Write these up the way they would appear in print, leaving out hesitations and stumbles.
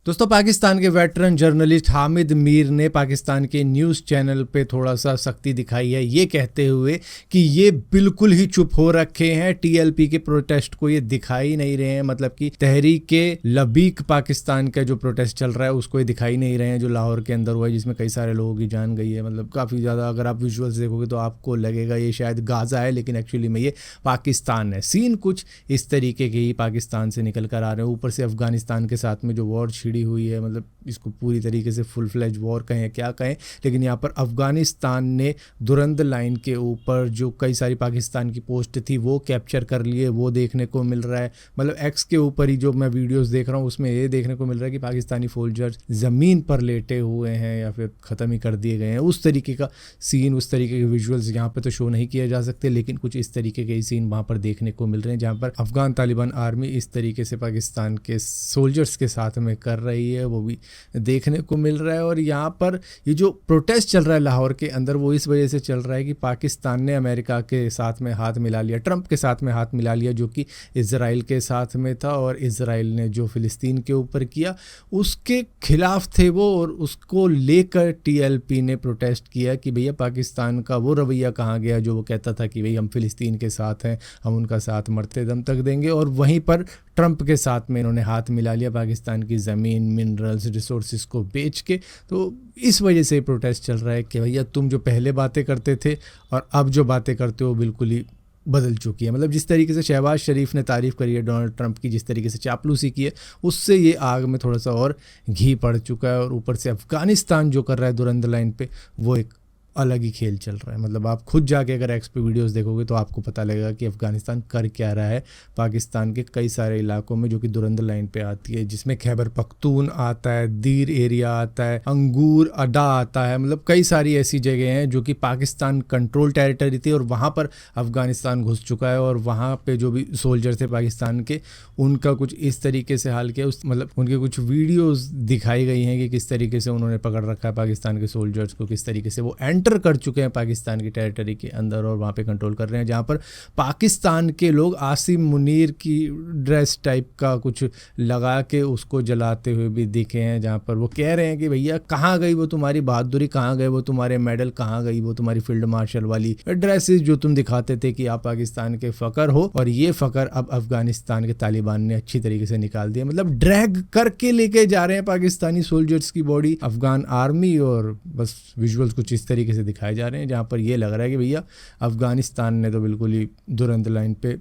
दोस्तों, पाकिस्तान के veteran journalist Hamid Mir ने पाकिस्तान के न्यूज़ चैनल पे थोड़ा सा सख्ती दिखाई है, ये कहते हुए कि ये बिल्कुल ही चुप हो रखे हैं, टीएलपी के प्रोटेस्ट को ये दिखाई नहीं रहे हैं। मतलब कि तहरीक लबीक पाकिस्तान का जो प्रोटेस्ट चल रहा है उसको ये दिखाई नहीं रहे हैं, जो लाहौर के अंदर हुआ है, जिसमें कई सारे लोगों की जान गई है। मतलब काफ़ी ज़्यादा अगर आप विजुअल्स देखोगे तो आपको लगेगा ये शायद गाज़ा है, लेकिन एक्चुअली में ये पाकिस्तान है। सीन कुछ इस तरीके के ही पाकिस्तान से निकल कर आ रहे हैं। ऊपर से अफगानिस्तान के साथ में जो वॉर छिड़ी हुई है, मतलब इसको पूरी तरीके से फुल फ्लेज वॉर कहें क्या कहें, लेकिन यहाँ पर अफगानिस्तान ने दुरंद लाइन के ऊपर जो कई सारी पाकिस्तान की पोस्ट थी वो कैप्चर कर लिए, वो देखने को मिल रहा है। मतलब एक्स के ऊपर ही जो मैं वीडियोस देख रहा हूँ उसमें ये देखने को मिल रहा है कि पाकिस्तानी सोल्जर्स ज़मीन पर लेटे हुए हैं या फिर ख़त्म ही कर दिए गए हैं। उस तरीके का सीन, उस तरीके के विजुअल्स यहाँ पर तो शो नहीं किया जा सकते, लेकिन कुछ इस तरीके के सीन वहाँ पर देखने को मिल रहे हैं, जहाँ पर अफगान तालिबान आर्मी इस तरीके से पाकिस्तान के सोल्जर्स के साथ में कर रही है, वो भी देखने को मिल रहा है। और यहाँ पर ये जो प्रोटेस्ट चल रहा है लाहौर के अंदर, वो इस वजह से चल रहा है कि पाकिस्तान ने अमेरिका के साथ में हाथ मिला लिया, ट्रंप के साथ में हाथ मिला लिया, जो कि इजराइल के साथ में था। और इजराइल ने जो फ़िलिस्तीन के ऊपर किया उसके खिलाफ थे वो, और उसको लेकर टीएलपी ने प्रोटेस्ट किया कि भैया पाकिस्तान का वो रवैया कहाँ गया जो वो कहता था कि भाई हम फ़िलिस्तीन के साथ हैं, हम उनका साथ मरते दम तक देंगे। और वहीं पर ट्रंप के साथ में इन्होंने हाथ मिला लिया पाकिस्तान की ज़मीन, मिनरल्स, रिसोर्सेज को बेच के। तो इस वजह से प्रोटेस्ट चल रहा है कि भैया तुम जो पहले बातें करते थे और अब जो बातें करते हो बिल्कुल ही बदल चुकी है। मतलब जिस तरीके से शहबाज शरीफ ने तारीफ़ करी है डोनाल्ड ट्रंप की, जिस तरीके से चापलूसी की है, उससे ये आग में थोड़ा सा और घी पड़ चुका है। और ऊपर से अफ़गानिस्तान जो कर रहा है दुरंद लाइन पे, वो एक अलग ही खेल चल रहा है। मतलब आप खुद जाके अगर एक्स पे वीडियोस देखोगे तो आपको पता लगेगा कि अफ़गानिस्तान कर क्या रहा है पाकिस्तान के कई सारे इलाकों में जो कि दुरंद लाइन पे आती है, जिसमें खैबर पख्तून आता है, दीर एरिया आता है, अंगूर अड्डा आता है। मतलब कई सारी ऐसी जगह हैं जो कि पाकिस्तान कंट्रोल टेरिटरी थी और वहाँ पर अफ़गानिस्तान घुस चुका है। और वहाँ पे जो भी सोल्जर थे पाकिस्तान के, उनका कुछ इस तरीके से हाल किया। मतलब उनके कुछ वीडियोज़ दिखाई गई हैं कि किस तरीके से उन्होंने पकड़ रखा है पाकिस्तान के सोल्जर्स को, किस तरीके से वो कर चुके हैं पाकिस्तान की टेरिटरी के अंदर और वहाँ पे कंट्रोल कर रहे हैं। जहाँ पर पाकिस्तान के लोग आसिम मुनीर की ड्रेस टाइप का कुछ लगा के उसको जलाते हुए भी दिखे हैं, जहाँ पर वो कह रहे हैं कि भैया कहाँ गई वो तुम्हारी बहादुरी, कहाँ गए वो तुम्हारे मेडल, कहाँ गई वो तुम्हारी फील्ड मार्शल वाली ड्रेसेस जो तुम दिखाते थे कि आप पाकिस्तान के फ़कर हो। और ये फ़कर अब अफगानिस्तान के तालिबान ने अच्छी तरीके से निकाल दिया। मतलब ड्रैग करके लेके जा रहे हैं पाकिस्तानी सोल्जर्स की बॉडी अफगान आर्मी, और बस विजुअल्स कुछ इस तरीके से दिखाए जा रहे हैं जहाँ पर ये लग रहा है कि भैया अफगानिस्तान ने तो बिल्कुल ही दुरंत लाइन पे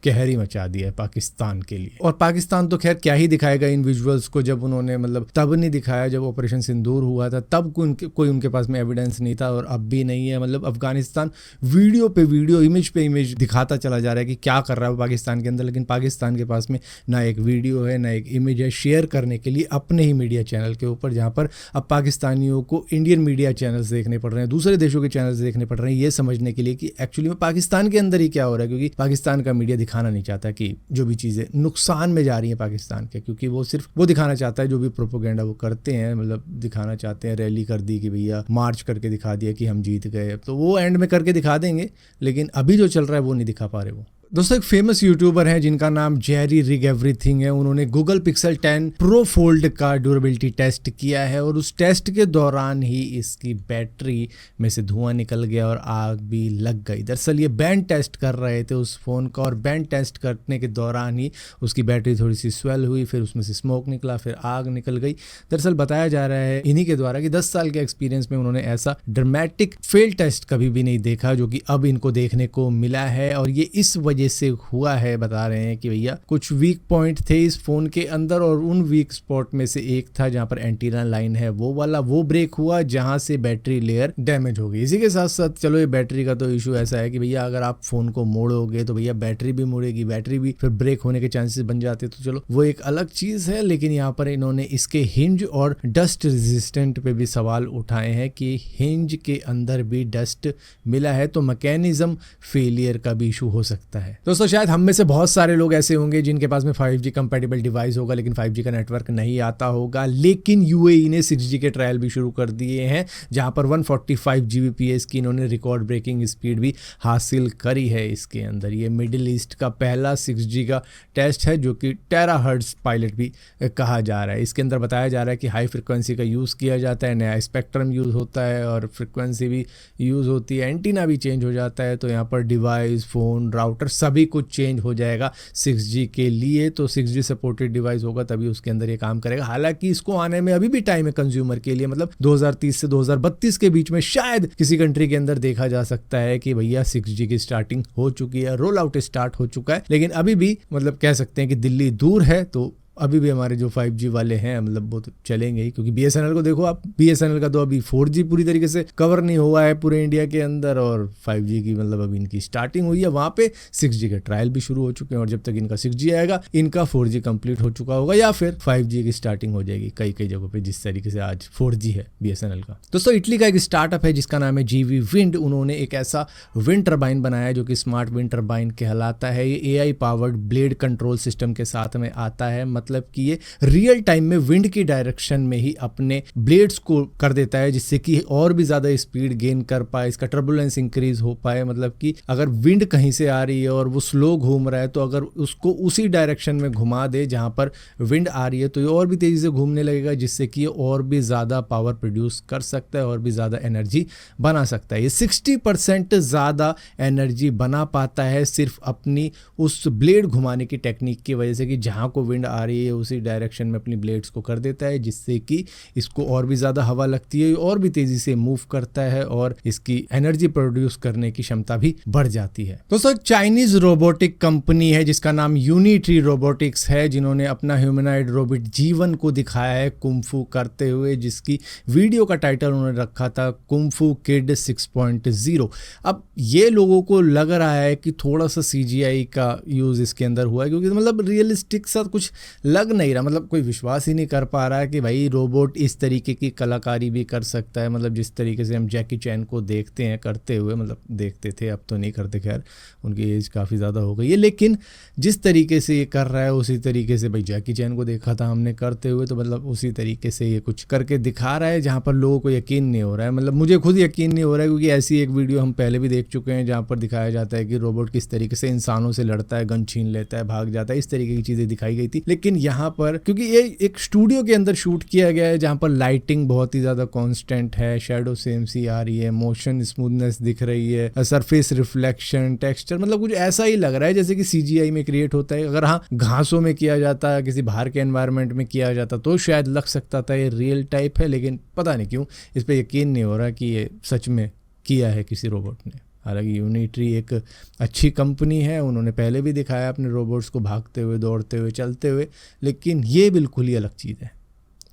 कहर ही मचा दिया है पाकिस्तान के लिए। और पाकिस्तान तो खैर क्या ही दिखाएगा इन विजुअल्स को, जब उन्होंने मतलब तब नहीं दिखाया जब ऑपरेशन सिंदूर हुआ था, तब कोई उनके पास में एविडेंस नहीं था और अब भी नहीं है। मतलब अफगानिस्तान वीडियो पे वीडियो, इमेज पे इमेज दिखाता चला जा रहा है कि क्या कर रहा है पाकिस्तान के अंदर, लेकिन पाकिस्तान के पास में ना एक वीडियो है ना एक इमेज है शेयर करने के लिए अपने ही मीडिया चैनल के ऊपर, जहाँ पर अब पाकिस्तानियों को इंडियन मीडिया चैनल्स देखने पड़ रहे हैं, दूसरे देशों के चैनल्स देखने पड़ रहे हैं, ये समझने के लिए कि एक्चुअली में पाकिस्तान के अंदर ही क्या हो रहा है। क्योंकि पाकिस्तान का मीडिया दिखाना नहीं चाहता कि जो भी चीज़ें नुकसान में जा रही हैं पाकिस्तान के, क्योंकि वो सिर्फ वो दिखाना चाहता है जो भी प्रोपोगेंडा वो करते हैं। मतलब दिखाना चाहते हैं, रैली कर दी कि भैया मार्च करके दिखा दिया कि हम जीत गए, तो वो एंड में करके दिखा देंगे, लेकिन अभी जो चल रहा है वो नहीं दिखा पा रहे वो। दोस्तों, एक फेमस यूट्यूबर हैं जिनका नाम जेरी रिग एवरीथिंग है। उन्होंने गूगल पिक्सल 10 प्रो फोल्ड का ड्यूरेबिलिटी टेस्ट किया है और उस टेस्ट के दौरान ही इसकी बैटरी में से धुआं निकल गया और आग भी लग गई। दरअसल ये बैंड टेस्ट कर रहे थे उस फ़ोन का, और बैंड टेस्ट करने के दौरान ही उसकी बैटरी थोड़ी सी स्वेल हुई, फिर उसमें से स्मोक निकला, फिर आग निकल गई। दरअसल बताया जा रहा है इन्हीं के द्वारा कि 10 साल के एक्सपीरियंस में उन्होंने ऐसा ड्रामेटिक फेल टेस्ट कभी भी नहीं देखा जो कि अब इनको देखने को मिला है। और ये इस वजह से हुआ है, बता रहे हैं कि भैया कुछ वीक पॉइंट थे इस फोन के अंदर, और उन वीक स्पॉट में से एक था जहां पर एंटीना लाइन है वो वाला, वो ब्रेक हुआ जहां से बैटरी लेयर डैमेज हो गई। इसी के साथ साथ चलो ये बैटरी का तो इशू ऐसा है कि भैया अगर आप फोन को मोड़ोगे तो भैया बैटरी भी मुड़ेगी, बैटरी भी फिर ब्रेक होने के चांसेस बन जाते, तो चलो वो एक अलग चीज है। लेकिन यहाँ पर इन्होंने इसके हिंज और डस्ट रेजिस्टेंट पे भी सवाल उठाए हैं कि हिंज के अंदर भी डस्ट मिला है तो मैकेनिज्म फेलियर का भी इशू हो सकता है। है। दोस्तों शायद हम में से बहुत सारे लोग ऐसे होंगे जिनके पास में 5G कंपैटिबल डिवाइस होगा लेकिन 5G का नेटवर्क नहीं आता होगा, लेकिन यूएई ने 6G के ट्रायल भी शुरू कर दिए हैं जहां पर 145 Gbps की इन्होंने रिकॉर्ड ब्रेकिंग स्पीड भी हासिल करी है। इसके अंदर ये मिडिल ईस्ट का पहला 6G का टेस्ट है जो कि टेराहर्ट्ज पायलट भी कहा जा रहा है। इसके अंदर बताया जा रहा है कि हाई फ्रिक्वेंसी का यूज़ किया जाता है, नया स्पेक्ट्रम यूज़ होता है और फ्रिक्वेंसी भी यूज़ होती है, एंटीना भी चेंज हो जाता है। तो यहाँ पर डिवाइस, फ़ोन, राउटर सभी कुछ चेंज हो जाएगा 6G के लिए। तो 6G सपोर्टेड डिवाइस होगा तभी उसके अंदर ये काम करेगा। हालांकि इसको आने में अभी भी टाइम है कंज्यूमर के लिए, मतलब 2030 से 2032 के बीच में शायद किसी कंट्री के अंदर देखा जा सकता है कि भैया 6G की स्टार्टिंग हो चुकी है, रोल आउट स्टार्ट हो चुका है। लेकिन अभी भी मतलब कह सकते हैं कि दिल्ली दूर है, तो अभी भी हमारे जो 5G वाले हैं मतलब वो तो चलेंगे ही, क्योंकि BSNL को देखो आप, BSNL का तो अभी 4G पूरी तरीके से कवर नहीं हुआ है पूरे इंडिया के अंदर, और 5G की मतलब अभी इनकी स्टार्टिंग हुई है। वहाँ पे 6G के ट्रायल भी शुरू हो चुके हैं और जब तक इनका 6G आएगा इनका 4G कंप्लीट हो चुका होगा या फिर 5G की स्टार्टिंग हो जाएगी कई कई जगहों पर, जिस तरीके से आज 4G है BSNL का। दोस्तों इटली का एक स्टार्टअप है जिसका नाम है GV विंड। उन्होंने एक ऐसा विंड टर्बाइन बनाया है जो कि स्मार्ट विंड टर्बाइन कहलाता है। ये AI powered blade control system के साथ में आता है, मतलब कि ये रियल टाइम में विंड की डायरेक्शन में ही अपने ब्लेड्स को कर देता है जिससे कि और भी ज्यादा स्पीड गेन कर पाए, इसका टर्बुलेंस इंक्रीज हो पाए। मतलब कि अगर विंड कहीं से आ रही है और वो स्लो घूम रहा है तो अगर उसको उसी डायरेक्शन में घुमा दे जहां पर विंड आ रही है तो ये और भी तेजी से घूमने लगेगा, जिससे कि ये और भी ज्यादा पावर प्रोड्यूस कर सकता है और भी ज्यादा एनर्जी बना सकता है। ये 60% ज्यादा एनर्जी बना पाता है सिर्फ अपनी उस ब्लेड घुमाने की टेक्निक की वजह से, कि जहां को विंड आ रही है उसी डायरेक्शन में अपनी ब्लेड्स को कर देता है, जिससे कि इसको और भी ज़्यादा हवा लगती है और भी तेज़ी से मूव करता है और इसकी एनर्जी प्रोड्यूस करने की क्षमता भी बढ़ जाती है। दोस्तों चाइनीज रोबोटिक कंपनी है जिसका नाम यूनिट्री रोबोटिक्स है, जिन्होंने अपना ह्यूमनॉइड रोबोट जीवन को दिखाया है कुंफू करते हुए, जिसकी वीडियो का टाइटल उन्होंने रखा था कुंफू किड 6.0। अब ये लोगों को लग रहा है कि थोड़ा सा CGI का यूज़ इसके अंदर हुआ है, क्योंकि मतलब रियलिस्टिक सा कुछ लग नहीं रहा, मतलब कोई विश्वास ही नहीं कर पा रहा है कि भाई रोबोट इस तरीके की कलाकारी भी कर सकता है। मतलब जिस तरीके से हम जैकी चैन को देखते हैं करते हुए, मतलब देखते थे, अब तो नहीं करते, खैर उनकी एज काफ़ी ज़्यादा हो गई है, लेकिन जिस तरीके से ये कर रहा है उसी तरीके से भाई जैकी चैन को देखा था हमने करते हुए, तो मतलब उसी तरीके से ये कुछ करके दिखा रहा है जहाँ पर लोगों को यकीन नहीं हो रहा है। मतलब मुझे खुद यकीन नहीं हो रहा है, क्योंकि ऐसी एक वीडियो हम पहले भी देख चुके हैं जहाँ पर दिखाया जाता है कि रोबोट किस तरीके से इंसानों से लड़ता है, गन छीन लेता है, भाग जाता है, इस तरीके की चीज़ें दिखाई गई थी। लेकिन यहाँ पर क्योंकि ये एक स्टूडियो के अंदर शूट किया गया है जहाँ पर लाइटिंग बहुत ही ज़्यादा कांस्टेंट है, शेडो सेम सी आ रही है, मोशन स्मूथनेस दिख रही है, सरफेस रिफ्लेक्शन, टेक्सचर, मतलब कुछ ऐसा ही लग रहा है जैसे कि CGI में क्रिएट होता है। अगर हाँ घासों में किया जाता, किसी बाहर के एनवायरनमेंट में किया जाता तो शायद लग सकता था ये रियल टाइप है, लेकिन पता नहीं क्यों इस पर यकीन नहीं हो रहा कि ये सच में किया है किसी रोबोट ने। हालांकि यूनिट्री एक अच्छी कंपनी है, उन्होंने पहले भी दिखाया अपने रोबोट्स को भागते हुए, दौड़ते हुए, चलते हुए, लेकिन ये बिल्कुल ही अलग चीज़ है।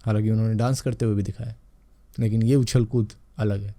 हालांकि उन्होंने डांस करते हुए भी दिखाया, लेकिन ये उछल कूद अलग है।